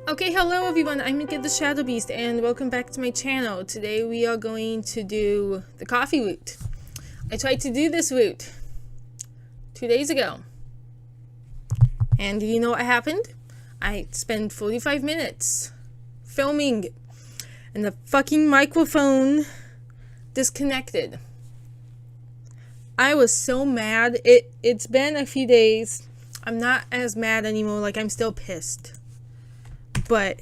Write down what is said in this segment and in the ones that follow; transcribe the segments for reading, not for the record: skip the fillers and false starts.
Okay, hello everyone, I'm Mika the Shadowbeast and welcome back to my channel. Today we are going to do the coffee route. I tried to do this route 2 days ago. And you know what happened? I spent 45 minutes filming and the fucking microphone disconnected. I was so mad. It's been a few days. I'm not as mad anymore, like I'm still pissed. But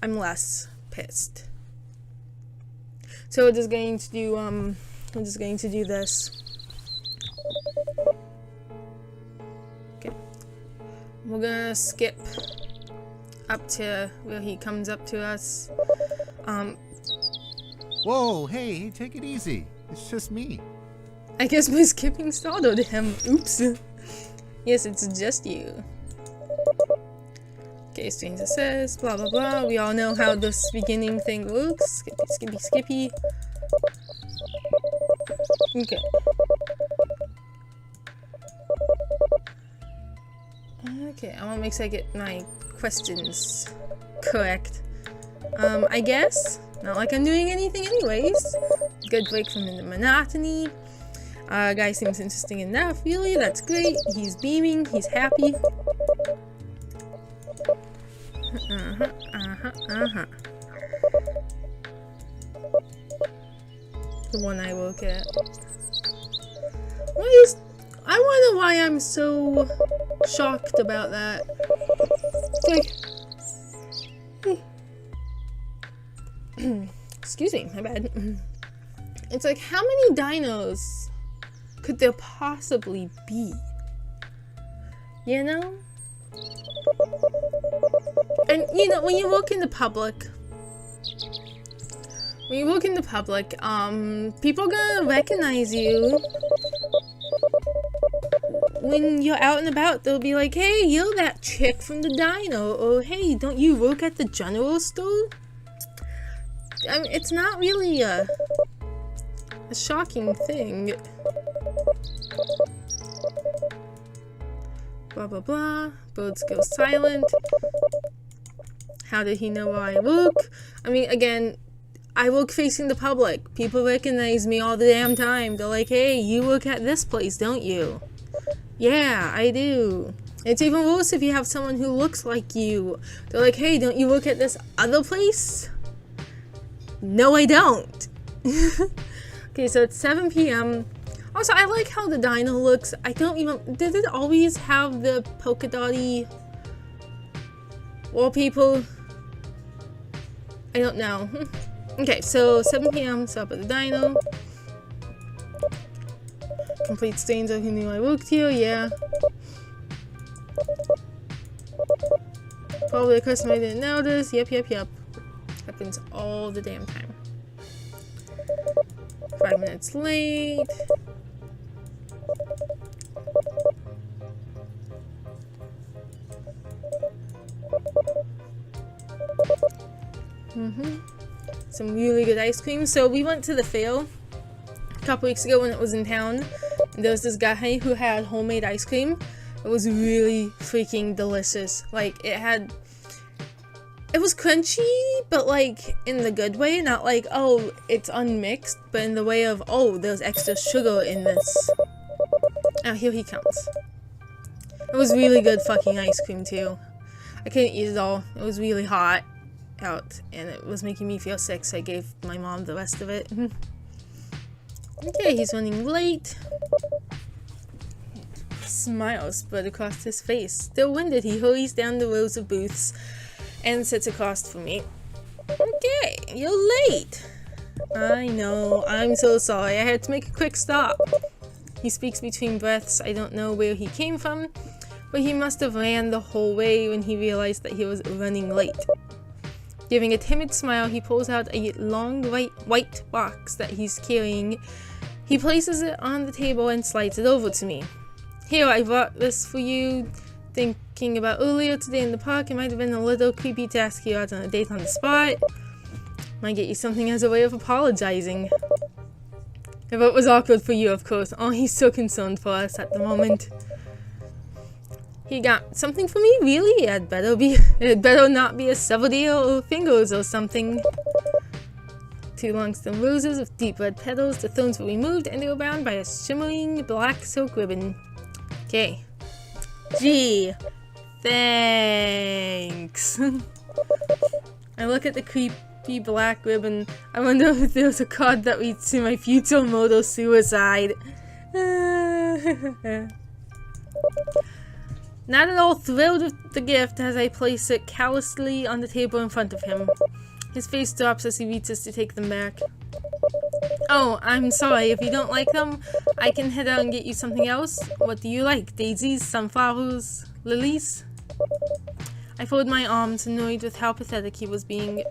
I'm less pissed. So we're just going to do this. Okay. We're gonna skip up to where he comes up to us. Whoa, hey, take it easy. It's just me. I guess my skipping startled him. Oops. Yes, it's just you. Okay, stranger says, blah blah blah. We all know how this beginning thing works. Skippy, skippy, skippy. Okay. Okay, I want to make sure I get my questions correct. I guess. Not like I'm doing anything anyways. Good break from the monotony. Guy seems interesting enough, really. That's great. He's beaming. He's happy. The one I look at. I wonder why I'm so shocked about that. It's like, excuse me, my bad. It's like, how many dinos could there possibly be? You know? And you know, when you walk in the public, people are gonna recognize you. When you're out and about, they'll be like, hey, you're that chick from the dino, or hey, don't you work at the general store? I mean, it's not really a shocking thing. Blah blah blah. Birds go silent. How did he know where I work? I mean, again, I work facing the public. People recognize me all the damn time. They're like, hey, you work at this place, don't you? Yeah, I do. It's even worse if you have someone who looks like you. They're like, hey, don't you work at this other place? No, I don't. Okay, so it's 7 p.m. Also, I like how the dino looks. I don't even... Did it always have the polka dotty wallpaper? I don't know. Okay, so 7 p.m. Stop at the dino. Complete stranger who knew I worked here. Yeah. Probably a customer I didn't notice. Yep. Happens all the damn time. 5 minutes late. Some really good ice cream. So we went to the fair a couple weeks ago when it was in town. And there was this guy who had homemade ice cream. It was really freaking delicious. Like, it was crunchy, but like in the good way. Not like, oh, it's unmixed, but in the way of, oh, there's extra sugar in this. Oh, here he comes. It was really good fucking ice cream too. I couldn't eat it all. It was really hot out and it was making me feel sick, so I gave my mom the rest of it. Okay, he's running late. Smiles spread across his face. Still winded, he hurries down the rows of booths and sits across from me. Okay, you're late. I know, I'm so sorry. I had to make a quick stop. He speaks between breaths. I don't know where he came from, but he must have ran the whole way when he realized that he was running late. Giving a timid smile, he pulls out a long white box that he's carrying. He places it on the table and slides it over to me. Here, I brought this for you. Thinking about earlier today in the park, it might have been a little creepy to ask you out on a date on the spot. Might get you something as a way of apologizing. If it was awkward for you, of course. Oh, he's so concerned for us at the moment. He got something for me? Really? It better not be a severed or fingers or something. 2 long stem roses with deep red petals. The thorns were removed and they were bound by a shimmering black silk ribbon. Okay. Gee. Thanks. I look at the creepy black ribbon. I wonder if there's a card that reads to my future mortal suicide. Not at all thrilled with the gift as I place it callously on the table in front of him. His face drops as he reaches to take them back. Oh, I'm sorry. If you don't like them, I can head out and get you something else. What do you like? Daisies, sunflowers, lilies? I folded my arms, annoyed with how pathetic he was being.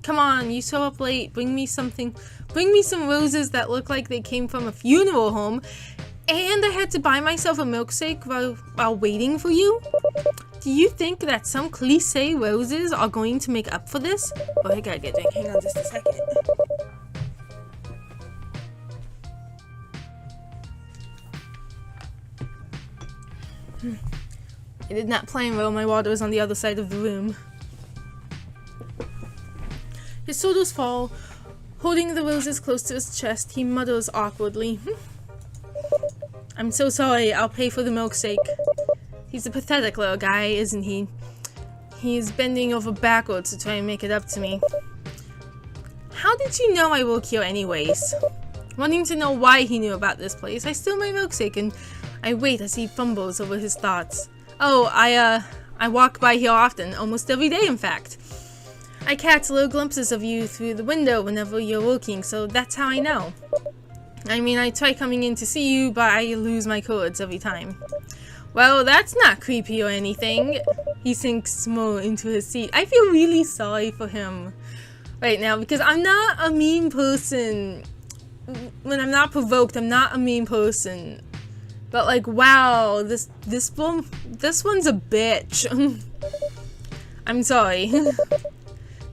Come on, you show up late. Bring me something. Bring me some roses that look like they came from a funeral home. And I had to buy myself a milkshake while waiting for you? Do you think that some cliché roses are going to make up for this? Oh, I gotta get a drink. Hang on just a second. I did not plan well. My water was on the other side of the room. His shoulders fall. Holding the roses close to his chest, he mutters awkwardly. I'm so sorry. I'll pay for the milkshake. He's a pathetic little guy, isn't he? He's bending over backwards to try and make it up to me. How did you know I work here anyways? Wanting to know why he knew about this place, I steal my milkshake and I wait as he fumbles over his thoughts. Oh, I walk by here often, almost every day in fact. I catch little glimpses of you through the window whenever you're working, so that's how I know. I mean, I try coming in to see you, but I lose my codes every time. Well, that's not creepy or anything. He sinks more into his seat. I feel really sorry for him right now because I'm not a mean person. When I'm not provoked, I'm not a mean person. But like, wow, this one's a bitch. I'm sorry.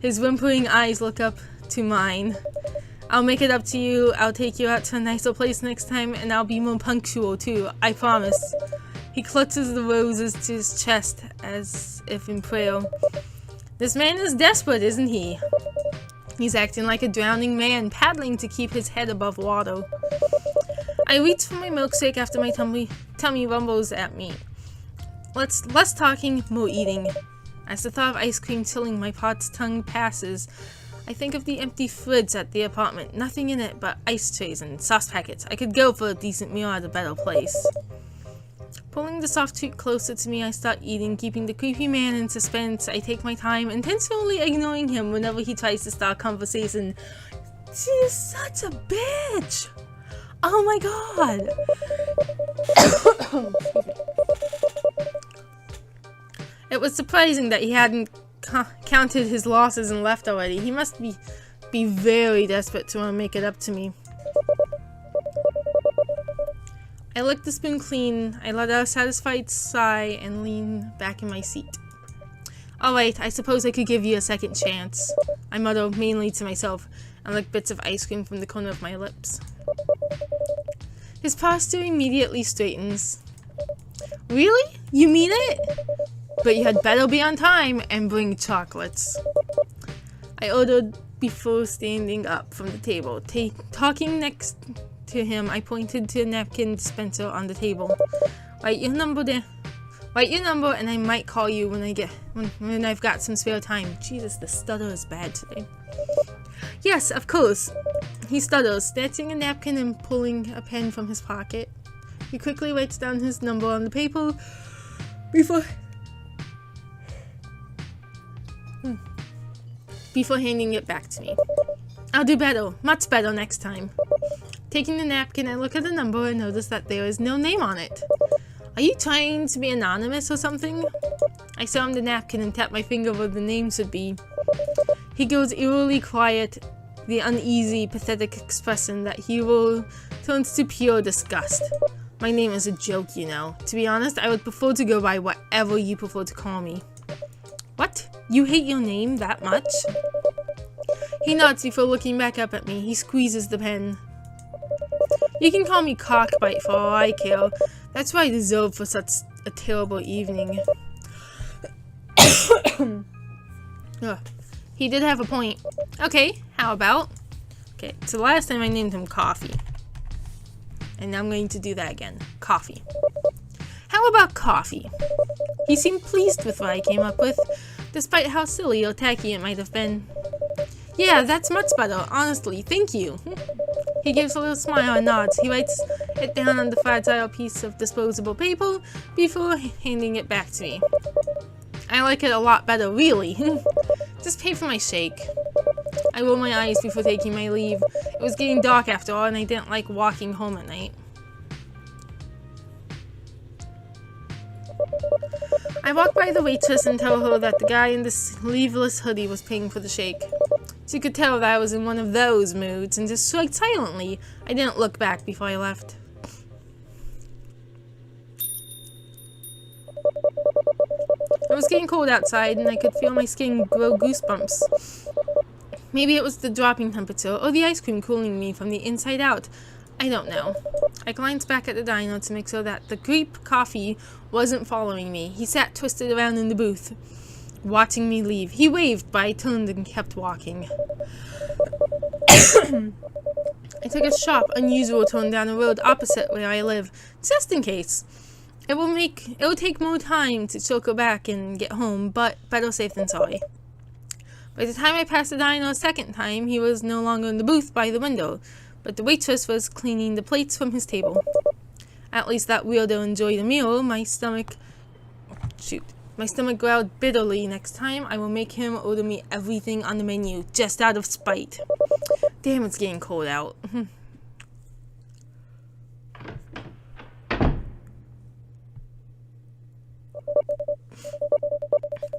His whimpering eyes look up to mine. I'll make it up to you. I'll take you out to a nicer place next time, and I'll be more punctual too. I promise. He clutches the roses to his chest as if in prayer. This man is desperate, isn't he? He's acting like a drowning man, paddling to keep his head above water. I reach for my milkshake after my tummy rumbles at me. Less talking, more eating. As the thought of ice cream chilling my parched tongue passes, I think of the empty fridge at the apartment. Nothing in it but ice trays and sauce packets. I could go for a decent meal at a better place. Pulling the soft treat closer to me, I start eating, keeping the creepy man in suspense. I take my time, intentionally ignoring him whenever he tries to start conversation. She is such a bitch! Oh my god! It was surprising that he hadn't counted his losses and left already. He must be very desperate to want to make it up to me. I lick the spoon clean. I let out a satisfied sigh and lean back in my seat. Alright, I suppose I could give you a second chance. I mutter mainly to myself and lick bits of ice cream from the corner of my lips. His posture immediately straightens. Really? You mean it? But you had better be on time and bring chocolates. I ordered before standing up from the table. Talking next to him, I pointed to a napkin dispenser on the table. Write your number there. Write your number and I might call you when I've got some spare time. Jesus, the stutter is bad today. Yes, of course. He stutters, snatching a napkin and pulling a pen from his pocket. He quickly writes down his number on the paper before handing it back to me. I'll do better, much better next time. Taking the napkin, I look at the number and notice that there is no name on it. Are you trying to be anonymous or something? I show him the napkin and tap my finger where the name should be. He goes eerily quiet, the uneasy, pathetic expression that he will turns to pure disgust. My name is a joke, you know. To be honest, I would prefer to go by whatever you prefer to call me. What? You hate your name that much? He nods before looking back up at me. He squeezes the pen. You can call me Cockbite for all I care. That's what I deserve for such a terrible evening. Ugh. He did have a point. Okay, how about? Okay, so last time I named him Coffee. And now I'm going to do that again. Coffee. How about Coffee? He seemed pleased with what I came up with, despite how silly or tacky it might have been. Yeah, that's much better, honestly, thank you. He gives a little smile and nods. He writes it down on the fragile piece of disposable paper before handing it back to me. I like it a lot better, really. Just pay for my shake. I rolled my eyes before taking my leave. It was getting dark after all, and I didn't like walking home at night. I walked by the waitress and told her that the guy in the sleeveless hoodie was paying for the shake. She could tell that I was in one of those moods and just shrugged silently. I didn't look back before I left. It was getting cold outside and I could feel my skin grow goosebumps. Maybe it was the dropping temperature or the ice cream cooling me from the inside out. I don't know. I glanced back at the diner to make sure that the creep Coffee wasn't following me. He sat twisted around in the booth, watching me leave. He waved, but I turned and kept walking. I took a sharp, unusual turn down the road opposite where I live, just in case. It will take more time to circle back and get home, but better safe than sorry. By the time I passed the diner a second time, he was no longer in the booth by the window, but the waitress was cleaning the plates from his table. At least that weirdo enjoyed a meal. My stomach growled bitterly. Next time, I will make him order me everything on the menu, just out of spite. Damn, it's getting cold out.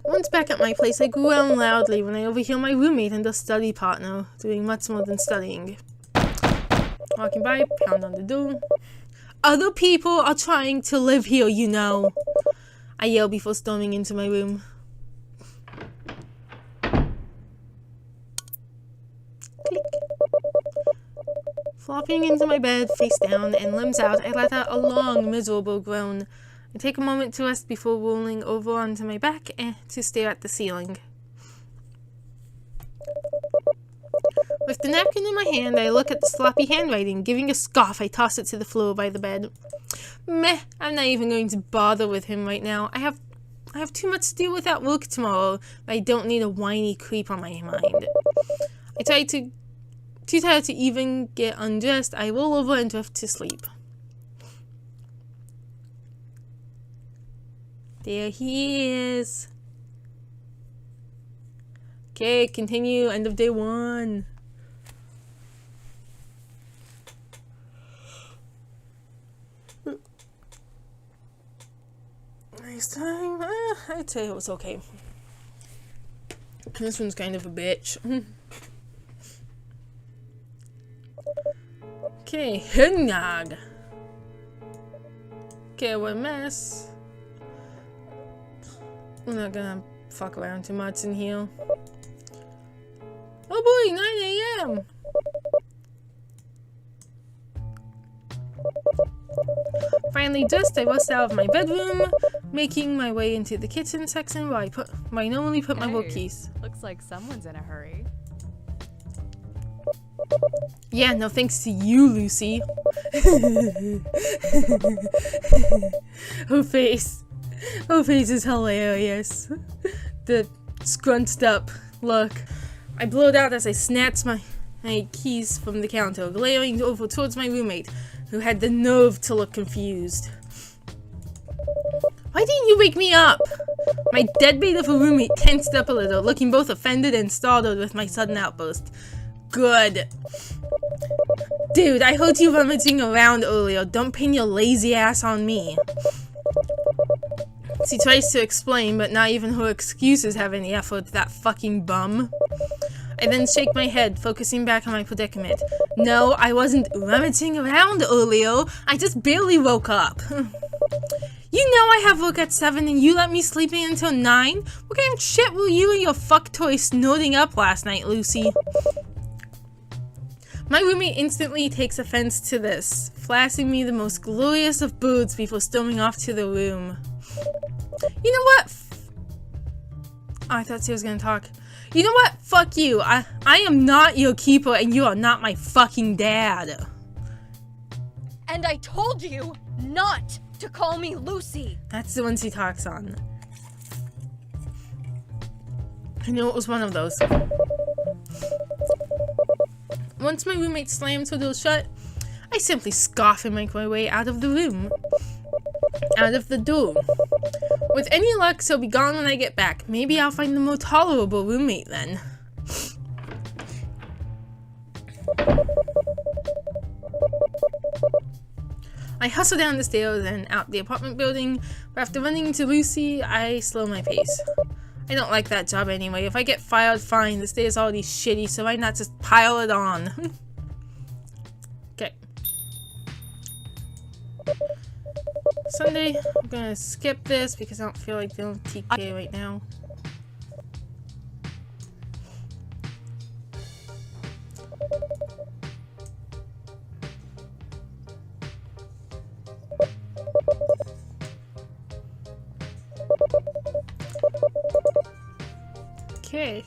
Once back at my place, I groaned loudly when I overheard my roommate and her study partner doing much more than studying. Walking by, pound on the door. Other people are trying to live here, you know. I yelled before storming into my room. Click. Flopping into my bed, face down and limbs out, I let out a long, miserable groan. I take a moment to rest before rolling over onto my back and to stare at the ceiling. With the napkin in my hand, I look at the sloppy handwriting. Giving a scoff, I toss it to the floor by the bed. Meh, I'm not even going to bother with him right now. I have too much to do without work tomorrow. I don't need a whiny creep on my mind. Too tired to even get undressed, I roll over and drift to sleep. There he is. Okay, continue. End of day 1. Next time, I'd say it was okay. This one's kind of a bitch. Okay, Hugnog. Okay, what a mess. I'm not gonna fuck around too much in here. Oh boy, 9 a.m. Finally dressed, I rushed out of my bedroom, making my way into the kitchen section where I normally put my work keys. Looks like someone's in a hurry. Yeah, no thanks to you, Lucy. Her face is hilarious. The scrunched up look. I blurred out as I snatched my keys from the counter, glaring over towards my roommate, who had the nerve to look confused. Why didn't you wake me up? My deadbeat of a roommate tensed up a little, looking both offended and startled with my sudden outburst. Good. Dude, I heard you rummaging around earlier. Don't pin your lazy ass on me. She tries to explain, but not even her excuses have any effort, that fucking bum. I then shake my head, focusing back on my predicament. No, I wasn't rummaging around earlier. I just barely woke up. You know I have work at 7 and you let me sleep in until 9? What kind of shit were you and your fuck toy snorting up last night, Lucy? My roommate instantly takes offense to this, flashing me the most glorious of birds before storming off to the room. You know what? Oh, I thought she was gonna talk. You know what? Fuck you. I am not your keeper and you are not my fucking dad. And I told you not to call me Lucy. That's the one she talks on. I knew it was one of those. Once my roommate slams the door shut, I simply scoff and make my way out of the room. Out of the door. With any luck, she'll be gone when I get back. Maybe I'll find a more tolerable roommate then. I hustle down the stairs and out the apartment building, but after running into Lucy, I slow my pace. I don't like that job anyway. If I get fired, fine. The stay is already shitty, so why not just pile it on? Okay. Sunday, I'm gonna skip this because I don't feel like doing TK right now. Okay,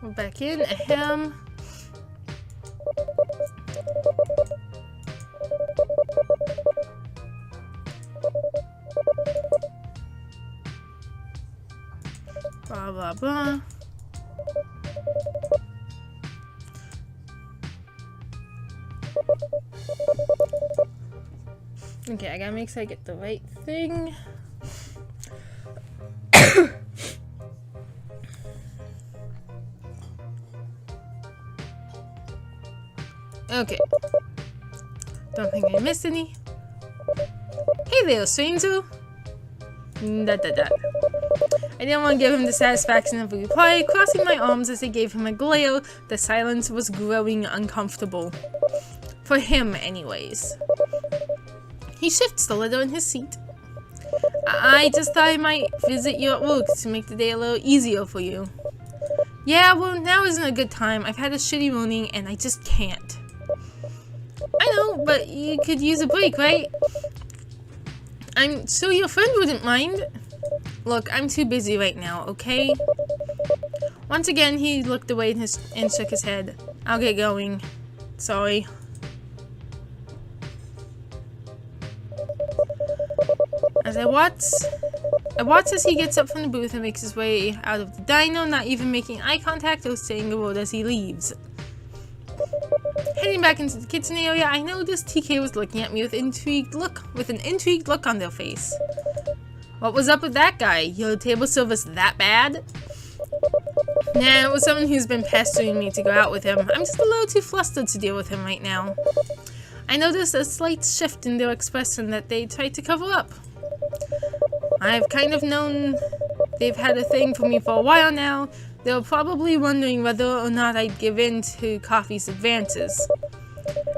we're back in. Ahem. Blah blah blah. Okay, I gotta make sure I get the right thing. Okay. Don't think I missed any. Hey there, stranger. I didn't want to give him the satisfaction of a reply, crossing my arms as I gave him a glare. The silence was growing uncomfortable. For him, anyways. He shifts a little in his seat. I just thought I might visit you at work to make the day a little easier for you. Yeah, well, now isn't a good time. I've had a shitty morning and I just can't. I know, but you could use a break, right? I'm sure your friend wouldn't mind. Look, I'm too busy right now, okay? Once again, he looked away and shook his head. I'll get going. Sorry. As I watch as he gets up from the booth and makes his way out of the dino, not even making eye contact or saying a word as he leaves. Heading back into the kitchen area, I noticed TK was looking at me with an intrigued look on their face. What was up with that guy? Your table service that bad? Nah, it was someone who's been pestering me to go out with him. I'm just a little too flustered to deal with him right now. I noticed a slight shift in their expression that they tried to cover up. I've kind of known they've had a thing for me for a while now. They were probably wondering whether or not I'd give in to Coffee's advances.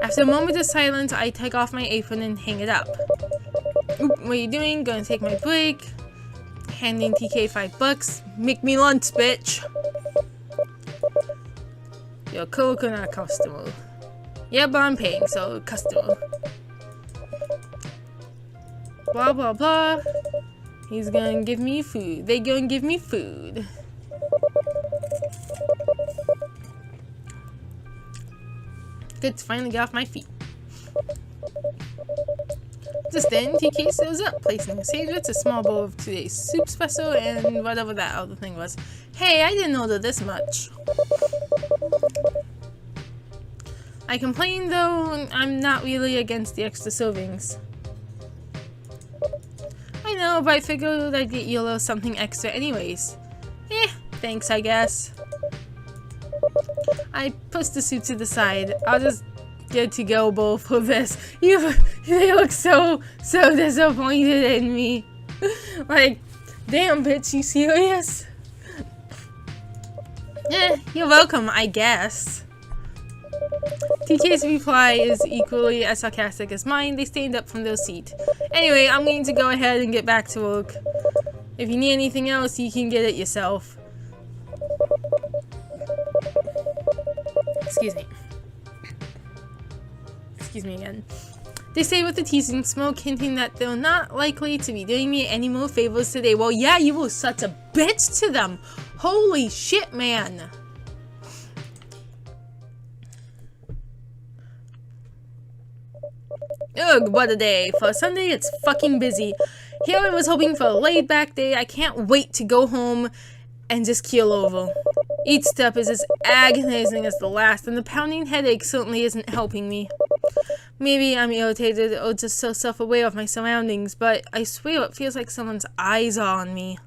After a moment of silence, I take off my apron and hang it up. Oop, what are you doing? Gonna take my break. Handing TK $5. Make me lunch, bitch. You're a coconut customer. Yeah, but I'm paying, so customer. Blah blah blah. He's gonna give me food. They gonna give me food. Good to finally get off my feet. Just then, TK shows up, placing a sandwich, a small bowl of today's soup special, and whatever that other thing was. Hey, I didn't order this much. I complain, though I'm not really against the extra servings. I know, but I figured I'd get you a little something extra anyways. Thanks, I guess. I push the soup to the side. I'll just get to go bowl for this. They look so disappointed in me. Like, damn bitch, you serious? You're welcome, I guess. TK's reply is equally as sarcastic as mine. They stand up from their seat. Anyway, I'm going to go ahead and get back to work. If you need anything else, you can get it yourself. Excuse me. Excuse me again. They say with a teasing smoke, hinting that they're not likely to be doing me any more favors today. Well, yeah, you were such a bitch to them. Holy shit, man. Ugh, what a day. For Sunday, it's fucking busy. Here I was hoping for a laid-back day. I can't wait to go home and just keel over. Each step is as agonizing as the last, and the pounding headache certainly isn't helping me. Maybe I'm irritated or just so self-aware of my surroundings, but I swear it feels like someone's eyes are on me.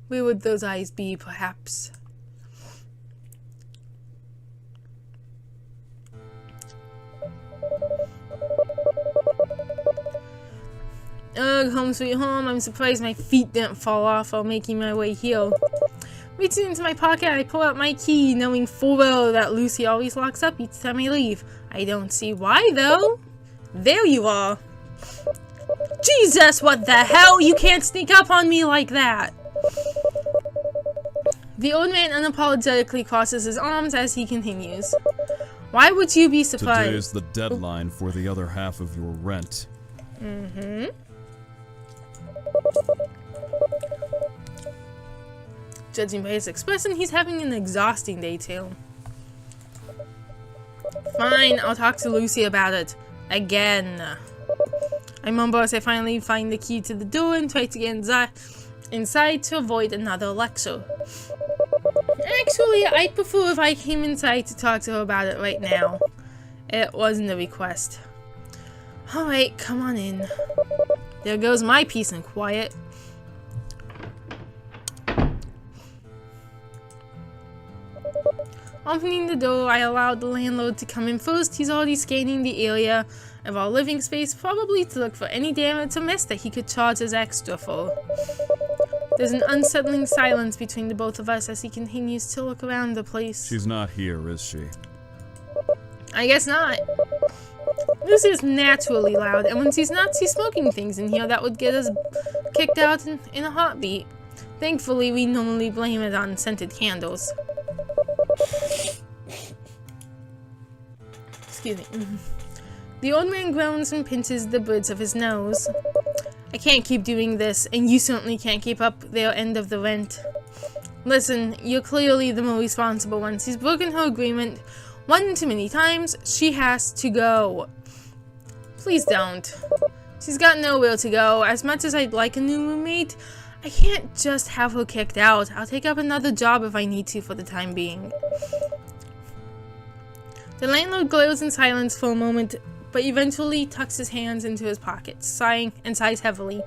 Where would those eyes be, perhaps? Ugh, home sweet home. I'm surprised my feet didn't fall off while making my way here. Reaching into my pocket, I pull out my key, knowing full well that Lucy always locks up each time I leave. I don't see why, though. There you are. Jesus, what the hell? You can't sneak up on me like that. The old man unapologetically crosses his arms as he continues. Why would you be surprised? Today is the deadline for the other half of your rent. Mm-hmm. Judging by his expression, he's having an exhausting day too. Fine, I'll talk to Lucy about it. Again. I mumble as I finally find the key to the door and try to get inside to avoid another lecture. Actually, I'd prefer if I came inside to talk to her about it right now. It wasn't a request. Alright, come on in. There goes my peace and quiet. Opening the door, I allowed the landlord to come in first. He's already scanning the area of our living space, probably to look for any damage or mess that he could charge us extra for. There's an unsettling silence between the both of us as he continues to look around the place. She's not here, is she? I guess not. Lucy is naturally loud, and when she's not, she's smoking things in here that would get us kicked out in a heartbeat. Thankfully, we normally blame it on scented candles. Excuse me. The old man groans and pinches the bridge of his nose. I can't keep doing this, and you certainly can't keep up their end of the rent. Listen, you're clearly the more responsible one. She's broken her agreement one too many times. She has to go. Please don't. She's got nowhere to go. As much as I'd like a new roommate, I can't just have her kicked out. I'll take up another job if I need to for the time being. The landlord glares in silence for a moment, but eventually tucks his hands into his pockets, sighing and sighs heavily.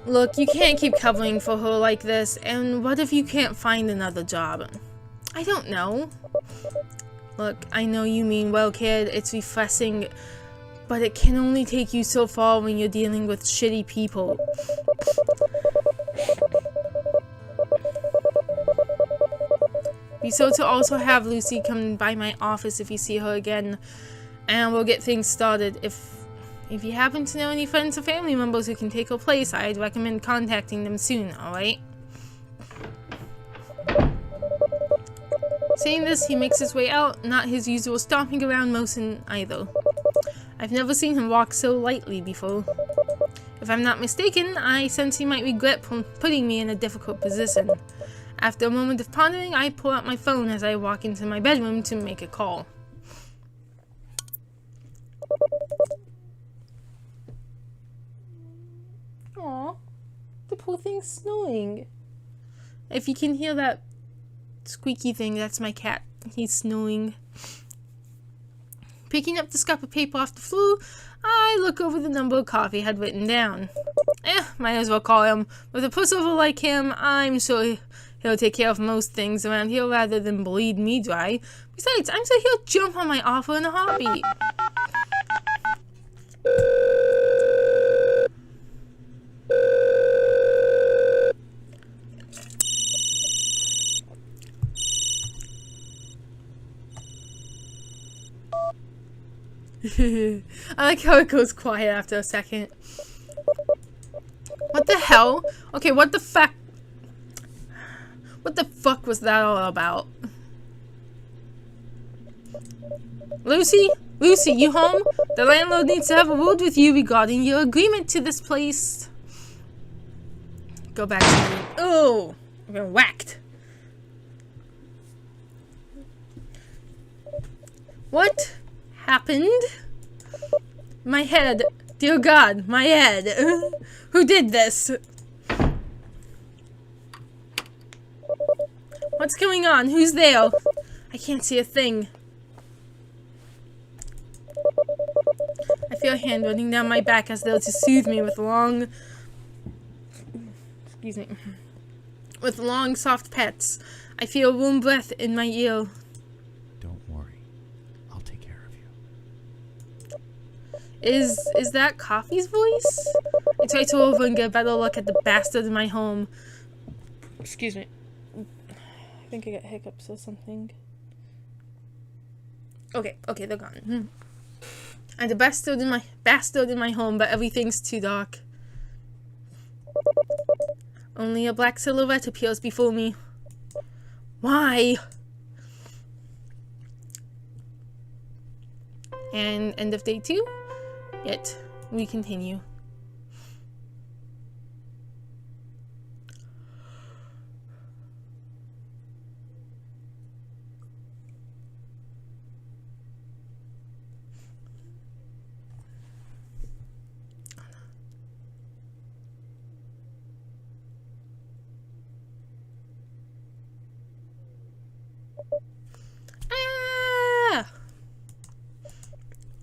Look, you can't keep covering for her like this, and what if you can't find another job? I don't know. Look, I know you mean well, kid. It's refreshing, but it can only take you so far when you're dealing with shitty people. Be sure to also have Lucy come by my office if you see her again, and we'll get things started. If you happen to know any friends or family members who can take her place, I'd recommend contacting them soon, alright? Saying this, he makes his way out, not his usual stomping around motion either. I've never seen him walk so lightly before. If I'm not mistaken, I sense he might regret putting me in a difficult position. After a moment of pondering, I pull out my phone as I walk into my bedroom to make a call. Aw, the poor thing's snoring. If you can hear that squeaky thing, that's my cat. He's snoring. Picking up the scrap of paper off the floor, I look over the number Coffee had written down. Might as well call him. With a pushover like him, I'm sure he'll take care of most things around here rather than bleed me dry. Besides, I'm sure he'll jump on my offer in a heartbeat. I like how it goes quiet after a second. What the hell? Okay, what the fuck? What the fuck was that all about? Lucy? Lucy, you home? The landlord needs to have a word with you regarding your agreement to this place. Go back to the room. Oh! I've been whacked. What happened? My head. Dear God, my head. Who did this? What's going on? Who's there? I can't see a thing. I feel a hand running down my back as though to soothe me with long... Excuse me. With long, soft pets. I feel a warm breath in my ear. Don't worry. I'll take care of you. Is that Coffee's voice? I try to over and get a better look at the bastard in my home. Excuse me. I think I got hiccups or something. Okay, they're gone. I'm the bastard in my home, but everything's too dark. Only a black silhouette appears before me. Why? And end of day 2. Yet we continue.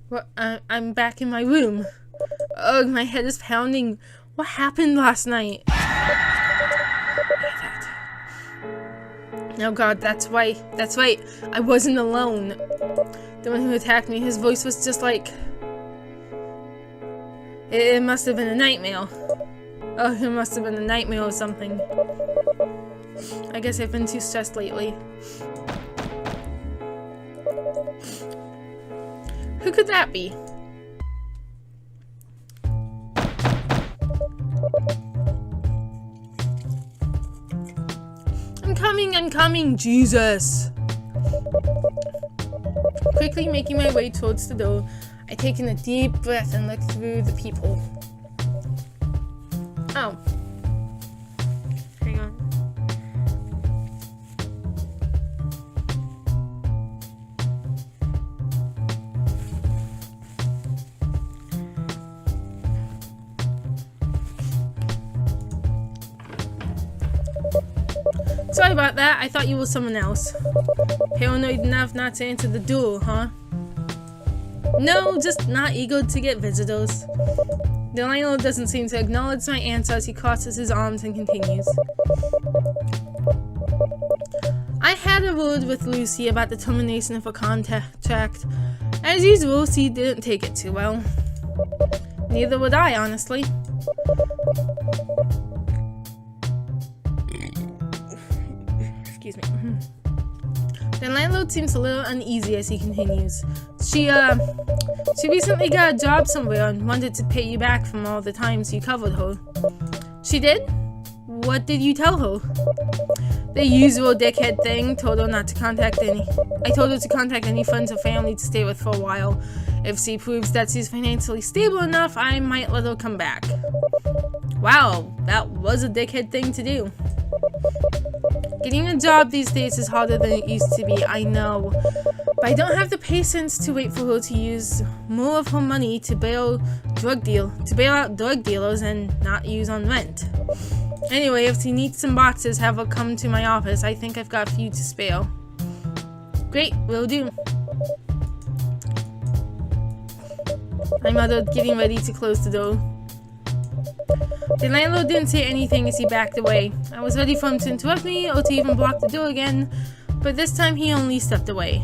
Well, I'm back in my room. Ugh, my head is pounding. What happened last night? Oh God, that's right. I wasn't alone. The one who attacked me, his voice was just like... It must have been a nightmare. Oh, it must have been a nightmare or something. I guess I've been too stressed lately. Who could that be? I'm coming, Jesus! Quickly making my way towards the door, I take in a deep breath and look through the peephole. Oh. Hang on. Sorry about that, I thought you were someone else. Paranoid enough not to answer the door, huh? No, just not eager to get visitors. The landlord doesn't seem to acknowledge my answer as he crosses his arms and continues. I had a word with Lucy about the termination of a contract. As usual, she didn't take it too well. Neither would I, honestly. Excuse me. The landlord seems a little uneasy as he continues. She recently got a job somewhere and wanted to pay you back from all the times you covered her. She did? What did you tell her? The usual dickhead thing. Told her not to contact any. I told her to contact any friends or family to stay with for a while. If she proves that she's financially stable enough, I might let her come back. Wow, that was a dickhead thing to do. Getting a job these days is harder than it used to be, I know. But I don't have the patience to wait for her to use more of her money to bail out drug dealers and not use on rent. Anyway, if she needs some boxes, have her come to my office. I think I've got a few to spare. Great, will do. I muttered, getting ready to close the door. The landlord didn't say anything as he backed away. I was ready for him to interrupt me or to even block the door again, but this time he only stepped away.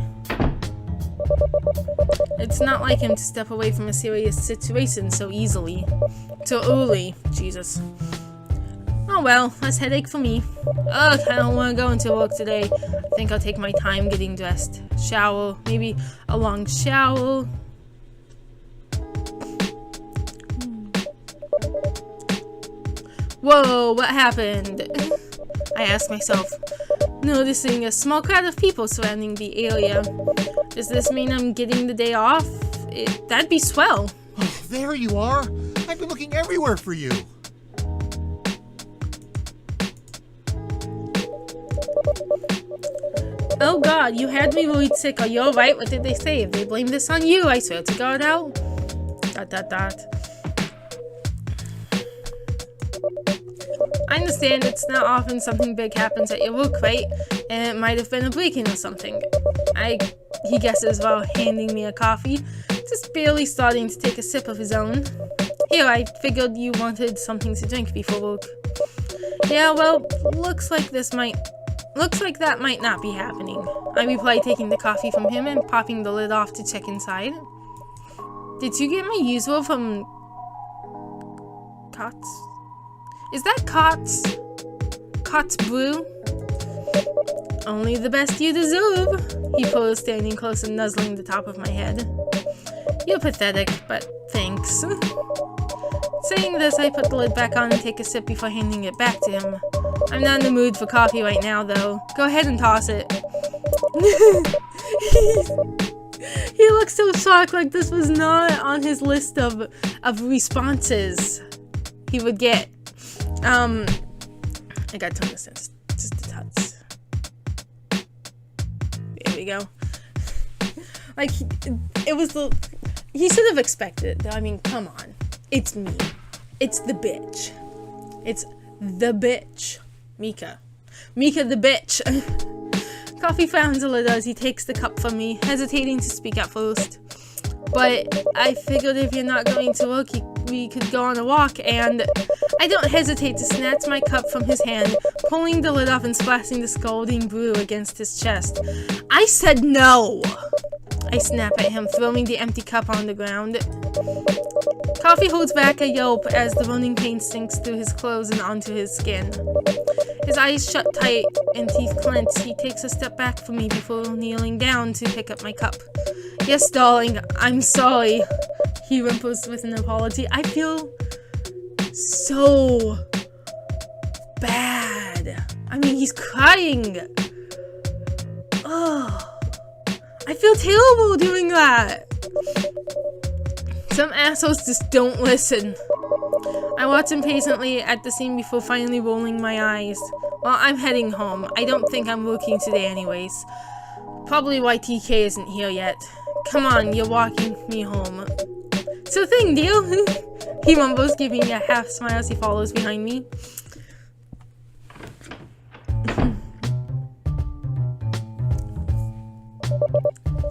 It's not like him to step away from a serious situation so easily. So early. Jesus. Oh well, less headache for me. Ugh, I don't want to go into work today. I think I'll take my time getting dressed. Shower. Maybe a long shower. Whoa, what happened? I asked myself, noticing a small crowd of people surrounding the area. Does this mean I'm getting the day off? that'd be swell. Oh, there you are. I've been looking everywhere for you. Oh god, you had me worried sick. Are you alright? What did they say? If they blame this on you, I swear to God out. ... I understand it's not often something big happens at your work, right? And it might have been a break-in or something. He guesses while handing me a coffee, just barely starting to take a sip of his own. Here, I figured you wanted something to drink before work. Yeah, well, looks like that might not be happening. I reply, taking the coffee from him and popping the lid off to check inside. Did you get my usual from Cots? Is that Cots? Cots Brew? Only the best you deserve, he posed, standing close and nuzzling the top of my head. You're pathetic, but thanks. Saying this, I put the lid back on and take a sip before handing it back to him. I'm not in the mood for coffee right now, though. Go ahead and toss it. He looks so shocked, like this was not on his list of responses he would get. I gotta turn this in just a touch. There we go. Like, he should have expected it. I mean, come on. It's me. It's the bitch. It's the bitch. Mika. Mika the bitch. Coffee founds a little as he takes the cup from me, hesitating to speak at first. But I figured if you're not going to work, we could go on a walk, and I don't hesitate to snatch my cup from his hand, pulling the lid off and splashing the scalding brew against his chest. I said no! I snap at him, throwing the empty cup on the ground. Coffee holds back a yelp as the running pain sinks through his clothes and onto his skin. His eyes shut tight and teeth clenched. He takes a step back from me before kneeling down to pick up my cup. Yes, darling, I'm sorry, he whimpers with an apology. I feel so bad. I mean, he's crying. Ugh. I feel terrible doing that. Some assholes just don't listen. I watch impatiently at the scene before finally rolling my eyes. Well, I'm heading home. I don't think I'm working today anyways. Probably why TK isn't here yet. Come on, you're walking me home. So thing, deal? He mumbles, giving me a half smile as he follows behind me.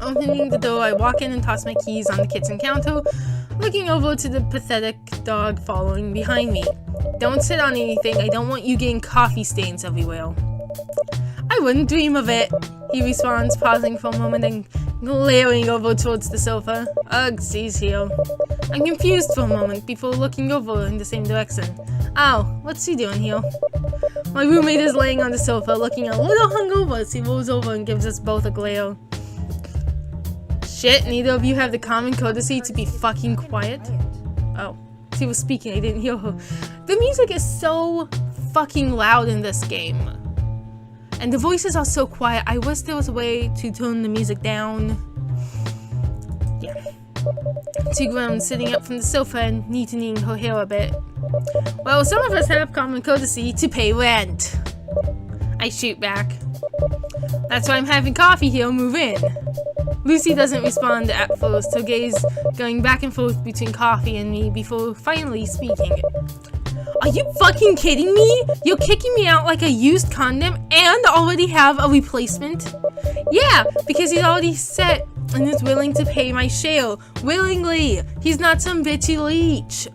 Opening the door, I walk in and toss my keys on the kitchen counter, looking over to the pathetic dog following behind me. Don't sit on anything, I don't want you getting coffee stains everywhere. I wouldn't dream of it, he responds, pausing for a moment and glaring over towards the sofa. Ugh, she's here. I'm confused for a moment before looking over in the same direction. Ow, what's she doing here? My roommate is laying on the sofa, looking a little hungover as he rolls over and gives us both a glare. Shit, neither of you have the common courtesy to be fucking quiet? Oh, she was speaking, I didn't hear her. The music is so fucking loud in this game. And the voices are so quiet. I wish there was a way to turn the music down. Yeah. She groans, sitting up from the sofa and neatening her hair a bit. Well, some of us have common courtesy to pay rent. I shoot back. That's why I'm having coffee here, move in. Lucy doesn't respond at first, her gaze going back and forth between coffee and me before finally speaking. Are you fucking kidding me? You're kicking me out like a used condom and already have a replacement? Yeah, because he's already set and is willing to pay my share. Willingly. He's not some bitchy leech.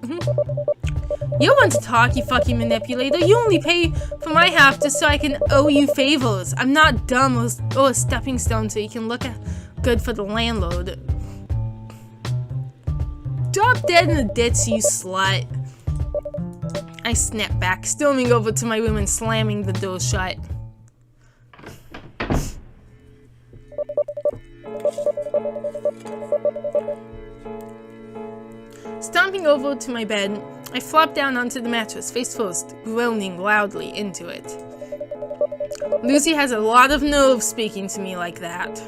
You want to talk, you fucking manipulator. You only pay for my half just so I can owe you favors. I'm not dumb or a stepping stone so you can look good for the landlord. Drop dead in the ditch, you slut. I snap back, storming over to my room and slamming the door shut. Stomping over to my bed, I flop down onto the mattress, face first, groaning loudly into it. Lucy has a lot of nerve speaking to me like that.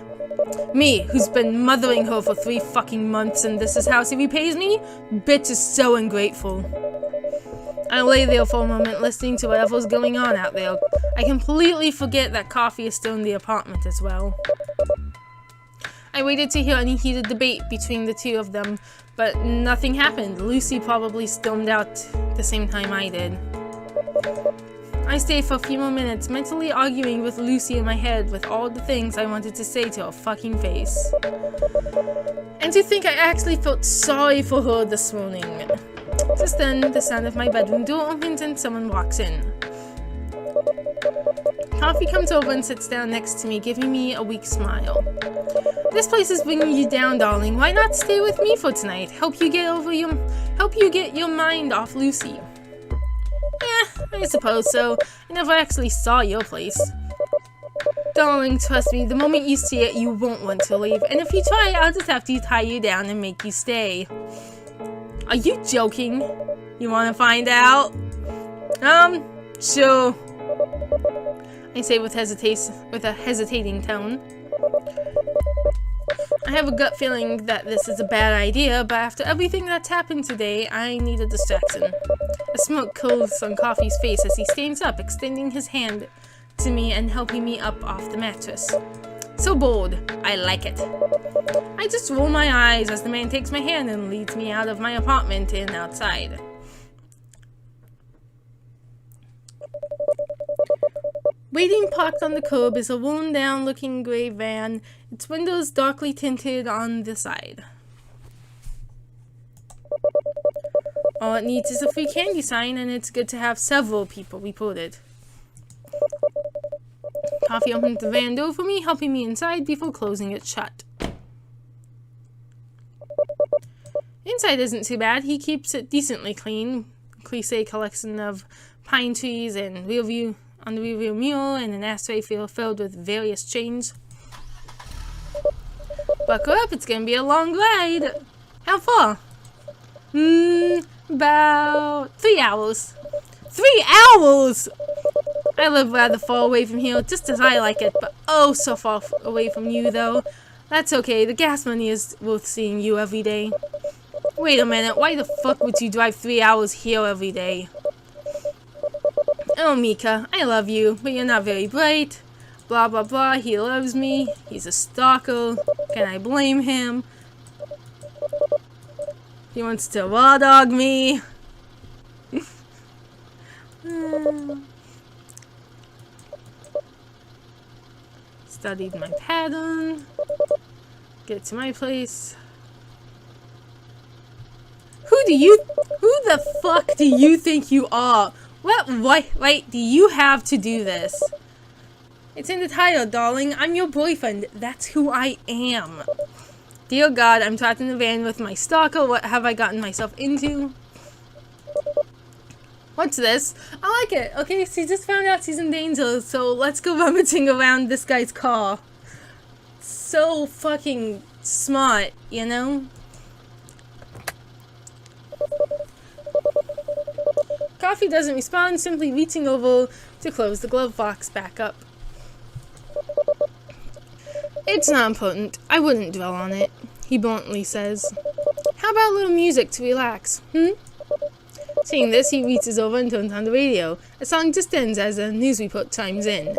Me, who's been mothering her for 3 fucking months, and this is how she repays me? Bitch is so ungrateful. I lay there for a moment, listening to whatever's going on out there. I completely forget that Coffee is still in the apartment as well. I waited to hear any heated debate between the two of them, but nothing happened. Lucy probably stormed out the same time I did. I stayed for a few more minutes, mentally arguing with Lucy in my head with all the things I wanted to say to her fucking face. And to think I actually felt sorry for her this morning. Just then, the sound of my bedroom door opens and someone walks in. Coffee comes over and sits down next to me, giving me a weak smile. This place is bringing you down, darling. Why not stay with me for tonight? Help you get your mind off Lucy. I suppose so. I never actually saw your place. Darling, trust me, the moment you see it, you won't want to leave. And if you try, I'll just have to tie you down and make you stay. Are you joking? You want to find out? Sure. I say with a hesitating tone. I have a gut feeling that this is a bad idea, but after everything that's happened today, I need a distraction. A smoke curls on Coffee's face as he stands up, extending his hand to me and helping me up off the mattress. So bold. I like it. I just roll my eyes as the man takes my hand and leads me out of my apartment and outside. Waiting parked on the curb is a worn-down looking gray van, its windows darkly tinted on the side. All it needs is a free candy sign, and it's good to have several people reported. Coffee opened the van door for me, helping me inside before closing it shut. Inside isn't too bad. He keeps it decently clean. Cliché collection of pine trees and on the rearview mirror, and an ashtray filled with various chains. Buckle up, it's gonna be a long ride. How far? About 3 hours. 3 hours! I live rather far away from here, just as I like it, but oh so far away from you, though. That's okay, the gas money is worth seeing you every day. Wait a minute, why the fuck would you drive 3 hours here every day? Oh, Mika, I love you, but you're not very bright. Blah, blah, blah, he loves me. He's a stalker. Can I blame him? He wants to raw dog me. Studied my pattern. Get to my place. Who the fuck do you think you are? What right do you have to do this? It's in the title, darling. I'm your boyfriend. That's who I am. Dear God, I'm trapped in the van with my stalker. What have I gotten myself into? What's this? I like it. Okay, she just found out she's in danger, so let's go rummaging around this guy's car. So fucking smart, you know? Coffee doesn't respond, simply reaching over to close the glove box back up. It's not important. I wouldn't dwell on it, he bluntly says. How about a little music to relax, Saying this, he reaches over and turns on the radio. A song just ends as a news report chimes in.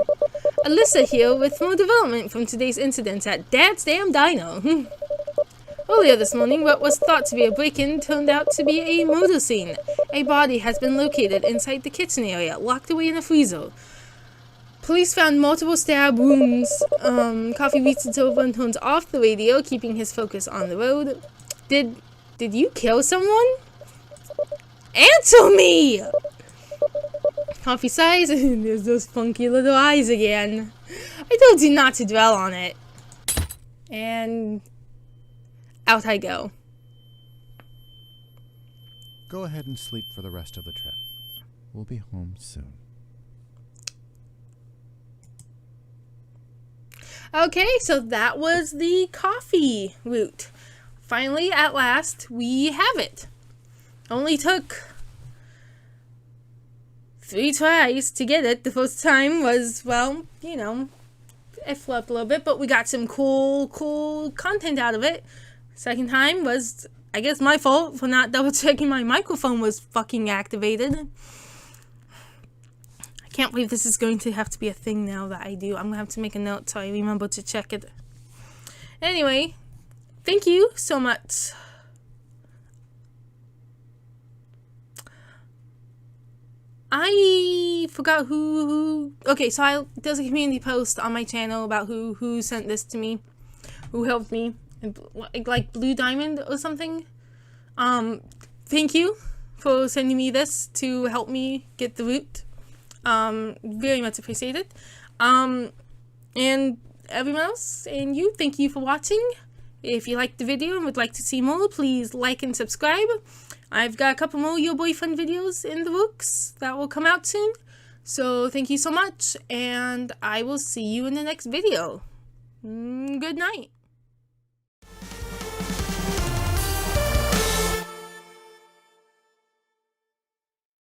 Alyssa here with more development from today's incidents at Dad's Damn Dino. Earlier this morning, what was thought to be a break-in turned out to be a murder scene. A body has been located inside the kitchen area, locked away in a freezer. Police found multiple stab wounds. Coffee reaches over and turns off the radio, keeping his focus on the road. Did you kill someone? Answer me! Coffee sighs, and there's those funky little eyes again. I told you not to dwell on it. And out I go. Go ahead and sleep for the rest of the trip. We'll be home soon. Okay, so that was the coffee route. Finally, at last, we have it. Only took 3 tries to get it. The first time was, well, it flopped a little bit, but we got some cool content out of it. Second time was, I guess, my fault for not double checking my microphone was fucking activated. I can't believe this is going to have to be a thing now that I do. I'm gonna have to make a note so I remember to check it. Anyway, thank you so much. I forgot who okay, so there's a community post on my channel about who sent this to me, who helped me, like Blue Diamond or something. Thank you for sending me this to help me get the route. Very much appreciated. And everyone else and you, thank you for watching. If you liked the video and would like to see more, please like and subscribe. I've got a couple more Your Boyfriend videos in the books that will come out soon. So thank you so much, and I will see you in the next video. Good night.